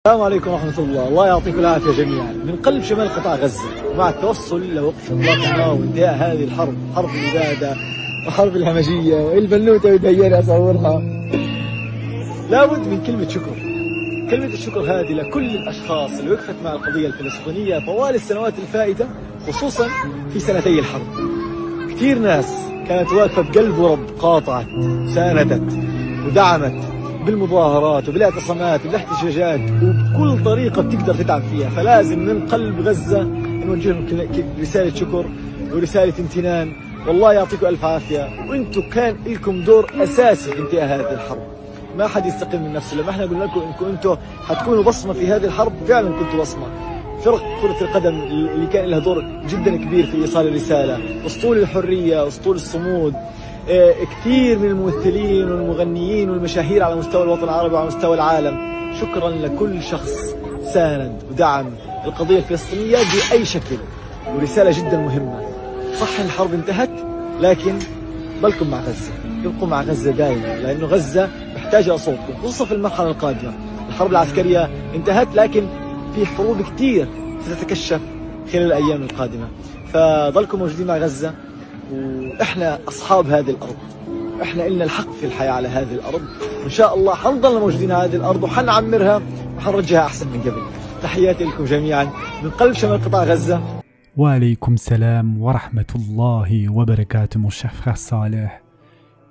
السلام عليكم ورحمة الله، الله يعطيكم العافية جميعا. من قلب شمال قطاع غزة ومع التوصل لوقف إطلاق وانتهاء هذه الحرب، حرب الإبادة وحرب الهمجية والبنوتة والديانة أصورها. لابد من كلمة شكر. كلمة الشكر هذه لكل الأشخاص اللي وقفت مع القضية الفلسطينية طوال السنوات الفائتة، خصوصا في سنتي الحرب. كثير ناس كانت واقفة بقلب ورب، قاطعت، ساندت ودعمت بالمظاهرات وبالاعتصامات وبالاحتجاجات وبكل طريقة بتقدر تدعم فيها. فلازم من قلب غزة نوجه لهم رسالة شكر ورسالة امتنان، والله يعطيكم ألف عافية، وانتم كان لكم دور أساسي في انتهاء هذه الحرب. ما حد يستقل من نفسه. لما احنا قلنا لكم انكم انتم حتكونوا بصمة في هذه الحرب، فعلا كنتوا بصمة. فرق كرة القدم اللي كان لها دور جدا كبير في إيصال الرسالة، أسطول الحرية، أسطول الصمود، كثير من الممثلين والمغنيين والمشاهير على مستوى الوطن العربي وعلى مستوى العالم. شكرا لكل شخص ساند ودعم القضية الفلسطينية بأي شكل. ورسالة جدا مهمة، صح الحرب انتهت، لكن ضلكم مع غزة، ابقوا مع غزة دائما، لأنه غزة محتاجة صوتكم، خصوصا في المرحلة القادمة. الحرب العسكرية انتهت، لكن في حروب كثير ستتكشف خلال الأيام القادمة. فضلكم موجودين مع غزة، وإحنا أصحاب هذه الأرض، إحنا إلنا الحق في الحياة على هذه الأرض، وإن شاء الله حنضل موجودين على هذه الأرض وحنعمرها وحنرجعها أحسن من قبل. تحياتي لكم جميعا من قلب شمال قطاع غزة. Wa salam wa rahmatullahi wa barakatuh, mon cher frère Saleh.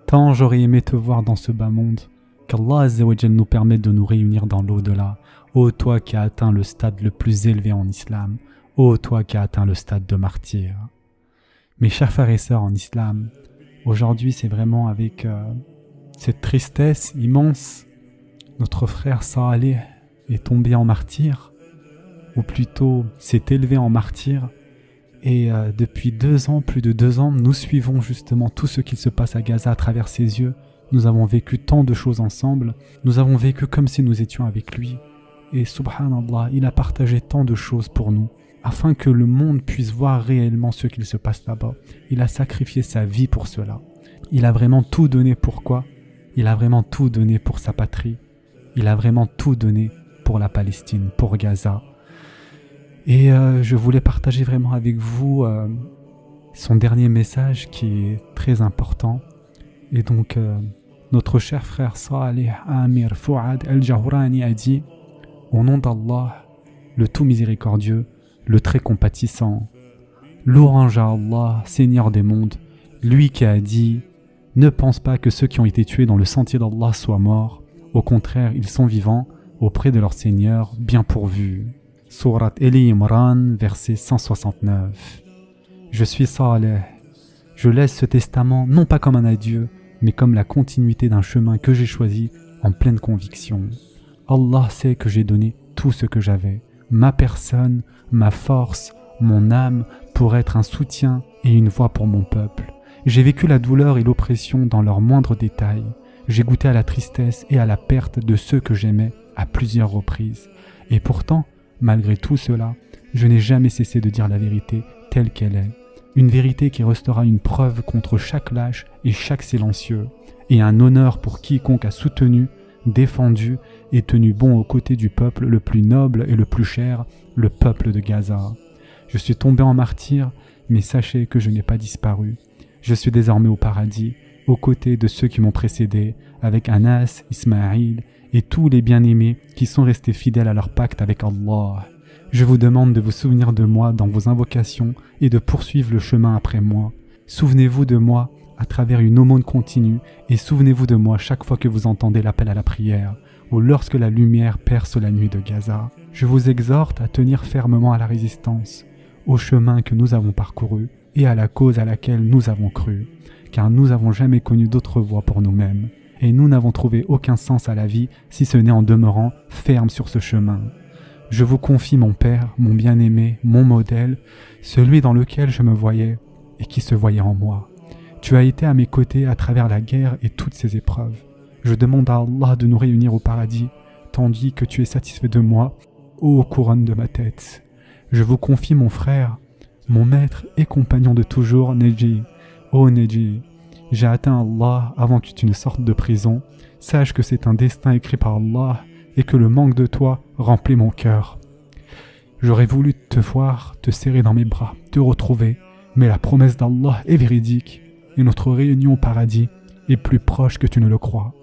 Tant j'aurais aimé te voir dans ce bas monde, qu'Allah Azza wa Jal nous permette de nous réunir dans l'au-delà. Ô toi qui as atteint le stade le plus élevé en islam, ô toi qui as atteint le stade de martyr. Mes chers frères et sœurs en islam, aujourd'hui c'est vraiment avec cette tristesse immense, notre frère Saleh est tombé en martyr, ou plutôt s'est élevé en martyr. Et depuis 2 ans, plus de 2 ans, nous suivons justement tout ce qui se passe à Gaza à travers ses yeux. Nous avons vécu tant de choses ensemble. Nous avons vécu comme si nous étions avec lui. Et subhanallah, il a partagé tant de choses pour nous, afin que le monde puisse voir réellement ce qu'il se passe là-bas. Il a sacrifié sa vie pour cela. Il a vraiment tout donné pour quoi? Il a vraiment tout donné pour sa patrie. Il a vraiment tout donné pour la Palestine, pour Gaza. Et je voulais partager vraiment avec vous son dernier message qui est très important. Et donc, notre cher frère Saleh Amir Fouad El-Jahourani a dit: au nom d'Allah, le tout miséricordieux, le très compatissant, louange à Allah, Seigneur des mondes, lui qui a dit: ne pense pas que ceux qui ont été tués dans le sentier d'Allah soient morts, au contraire, ils sont vivants auprès de leur Seigneur, bien pourvus. Surat Eli Imran, verset 169. Je suis Saleh. Je laisse ce testament non pas comme un adieu, mais comme la continuité d'un chemin que j'ai choisi en pleine conviction. Allah sait que j'ai donné tout ce que j'avais, ma personne, ma force, mon âme, pour être un soutien et une voix pour mon peuple. J'ai vécu la douleur et l'oppression dans leurs moindres détails. J'ai goûté à la tristesse et à la perte de ceux que j'aimais à plusieurs reprises. Et pourtant, malgré tout cela, je n'ai jamais cessé de dire la vérité telle qu'elle est. Une vérité qui restera une preuve contre chaque lâche et chaque silencieux, et un honneur pour quiconque a soutenu, défendu et tenu bon aux côtés du peuple le plus noble et le plus cher, le peuple de Gaza. Je suis tombé en martyr, mais sachez que je n'ai pas disparu. Je suis désormais au paradis, aux côtés de ceux qui m'ont précédé, avec Anas, Ismaïl, et tous les bien-aimés qui sont restés fidèles à leur pacte avec Allah. Je vous demande de vous souvenir de moi dans vos invocations et de poursuivre le chemin après moi. Souvenez-vous de moi à travers une aumône continue et souvenez-vous de moi chaque fois que vous entendez l'appel à la prière ou lorsque la lumière perce la nuit de Gaza. Je vous exhorte à tenir fermement à la résistance, au chemin que nous avons parcouru et à la cause à laquelle nous avons cru, car nous n'avons jamais connu d'autre voie pour nous-mêmes. Et nous n'avons trouvé aucun sens à la vie si ce n'est en demeurant ferme sur ce chemin. Je vous confie mon Père, mon bien-aimé, mon modèle, celui dans lequel je me voyais et qui se voyait en moi. Tu as été à mes côtés à travers la guerre et toutes ces épreuves. Je demande à Allah de nous réunir au paradis, tandis que tu es satisfait de moi, ô couronne de ma tête. Je vous confie mon frère, mon maître et compagnon de toujours, Neji. Ô Neji, j'ai atteint Allah avant que tu ne sortes de prison. Sache que c'est un destin écrit par Allah et que le manque de toi remplit mon cœur. J'aurais voulu te voir, te serrer dans mes bras, te retrouver, mais la promesse d'Allah est véridique et notre réunion au paradis est plus proche que tu ne le crois.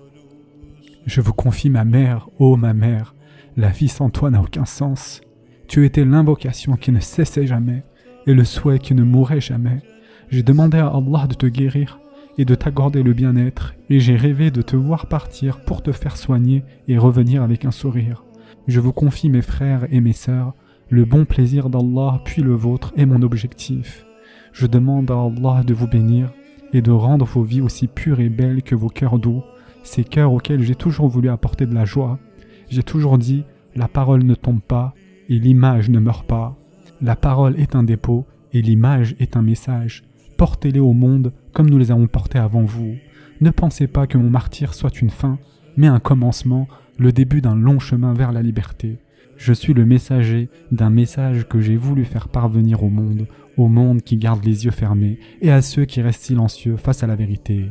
Je vous confie ma mère, ô ma mère, la vie sans toi n'a aucun sens. Tu étais l'invocation qui ne cessait jamais et le souhait qui ne mourrait jamais. J'ai demandé à Allah de te guérir et de t'accorder le bien-être et j'ai rêvé de te voir partir pour te faire soigner et revenir avec un sourire. Je vous confie mes frères et mes sœurs, le bon plaisir d'Allah puis le vôtre est mon objectif. Je demande à Allah de vous bénir et de rendre vos vies aussi pures et belles que vos cœurs doux, ces cœurs auxquels j'ai toujours voulu apporter de la joie. J'ai toujours dit, la parole ne tombe pas et l'image ne meurt pas. La parole est un dépôt et l'image est un message. Portez-les au monde comme nous les avons portés avant vous. Ne pensez pas que mon martyre soit une fin, mais un commencement, le début d'un long chemin vers la liberté. Je suis le messager d'un message que j'ai voulu faire parvenir au monde qui garde les yeux fermés et à ceux qui restent silencieux face à la vérité.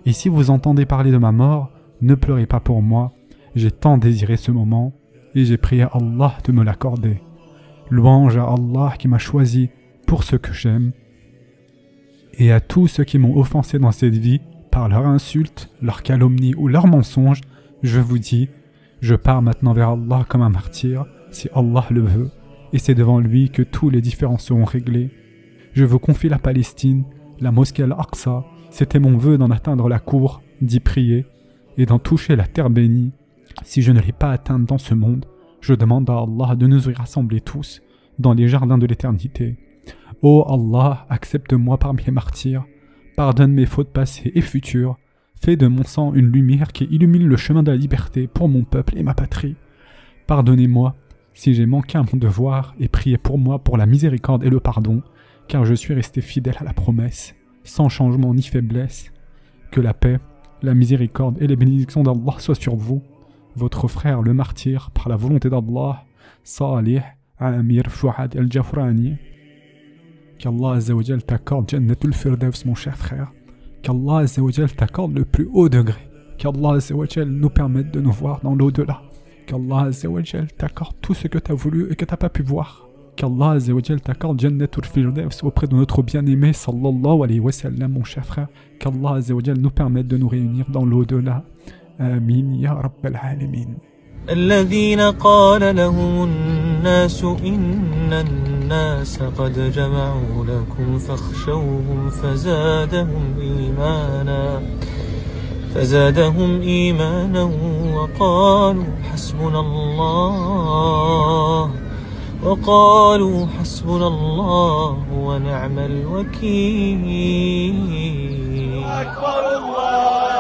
Et si vous entendez parler de ma mort, ne pleurez pas pour moi, j'ai tant désiré ce moment et j'ai prié à Allah de me l'accorder. Louange à Allah qui m'a choisi pour ce que j'aime et à tous ceux qui m'ont offensé dans cette vie par leurs insultes, leurs calomnies ou leurs mensonges, je vous dis, je pars maintenant vers Allah comme un martyr, si Allah le veut, et c'est devant lui que tous les différends seront réglés. Je vous confie la Palestine, la mosquée Al-Aqsa, c'était mon vœu d'en atteindre la cour, d'y prier, et d'en toucher la terre bénie. Si je ne l'ai pas atteinte dans ce monde, je demande à Allah de nous y rassembler tous, dans les jardins de l'éternité. Ô Allah, accepte-moi parmi les martyrs, pardonne mes fautes passées et futures, fais de mon sang une lumière qui illumine le chemin de la liberté pour mon peuple et ma patrie. Pardonnez-moi si j'ai manqué à mon devoir et priez pour moi pour la miséricorde et le pardon, car je suis resté fidèle à la promesse, sans changement ni faiblesse. Que la paix, la miséricorde et les bénédictions d'Allah soient sur vous, votre frère le martyr par la volonté d'Allah, Salih Amir Fouad El-Jafrani. Qu'Allah Azza wa Jal t'accorde Jannatul Firdaus, mon cher frère. Qu'Allah Azza wa Jal t'accorde le plus haut degré. Qu'Allah Azza wa Jal nous permette de nous voir dans l'au-delà. Qu'Allah Azza wa Jal t'accorde tout ce que tu as voulu et que tu n'as pas pu voir. Qu'Allah Azza wa Jal t'accorde Jannatul Firdaus auprès de notre bien-aimé sallallahu alayhi wa sallam, mon cher frère. Qu'Allah Azza wa Jal nous permette de nous réunir dans l'au-delà. Amin ya Rabbal Alamin. الذين قال لهم الناس إن الناس قد جمعوا لكم فاخشوهم فزادهم إيمانا وقالوا حسبنا الله ونعم الوكيل. أكبر الله.